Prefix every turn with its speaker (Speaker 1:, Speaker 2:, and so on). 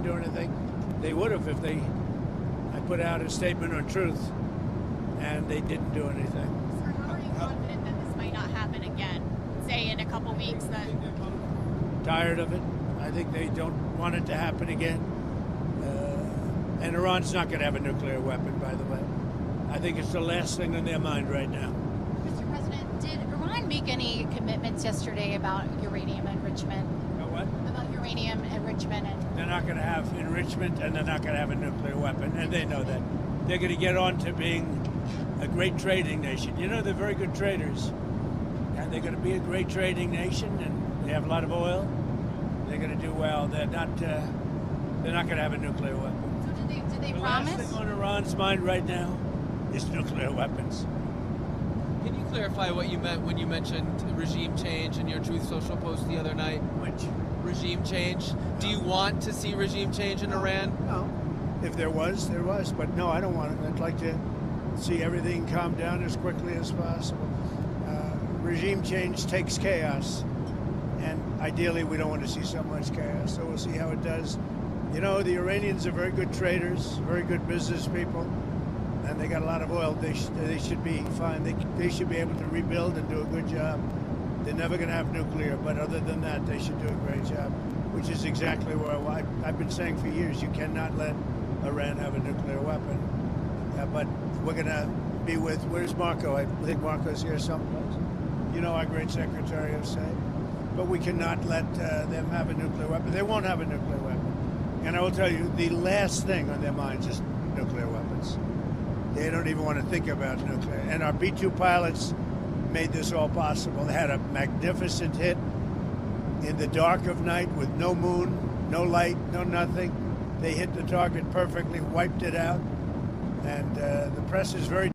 Speaker 1: do anything. They would have if I put out a statement on truth, and they didn't do anything.
Speaker 2: Sir, how are you confident that this might not happen again? Say in a couple weeks that...
Speaker 1: Tired of it. I think they don't want it to happen again. And Iran's not going to have a nuclear weapon, by the way. I think it's the last thing on their mind right now.
Speaker 2: Mr. President, did Iran make any commitments yesterday about uranium enrichment?
Speaker 1: About what?
Speaker 2: About uranium enrichment.
Speaker 1: They're not going to have enrichment, and they're not going to have a nuclear weapon, and they know that. They're going to get on to being a great trading nation. You know, they're very good traders, and they're going to be a great trading nation, and they have a lot of oil. They're going to do well. They're not going to have a nuclear weapon.
Speaker 2: So did they
Speaker 1: The
Speaker 2: promise?
Speaker 1: last thing on Iran's mind right now is nuclear weapons.
Speaker 3: Can you clarify what you meant when you mentioned regime change in your Truth Social post the other night?
Speaker 1: Which?
Speaker 3: Regime change? Do you want to see regime change in Iran?
Speaker 1: No. If there was, there was. But no, I don't want it. I'd like to see everything calm down as quickly as possible. Regime change takes chaos. And ideally, we don't want to see so much chaos. So we'll see how it does. You know, the Iranians are very good traders, very good business people, and they got a lot of oil. They should be fine. They should be able to rebuild and do a good job. They're never going to have nuclear, but other than that, they should do a great job, which is exactly where I've been saying for years, you cannot let Iran have a nuclear weapon. But we're going to be with, where's Marco? I think Marco's here someplace. You know, our great Secretary of State. But we cannot let them have a nuclear weapon. They won't have a nuclear weapon. And I will tell you, the last thing on their minds is nuclear weapons. They don't even want to think about nuclear. And our B-2 pilots made this all possible. They had a magnificent hit in the dark of night with no moon, no light, no nothing. They hit the target perfectly, wiped it out. And the press is very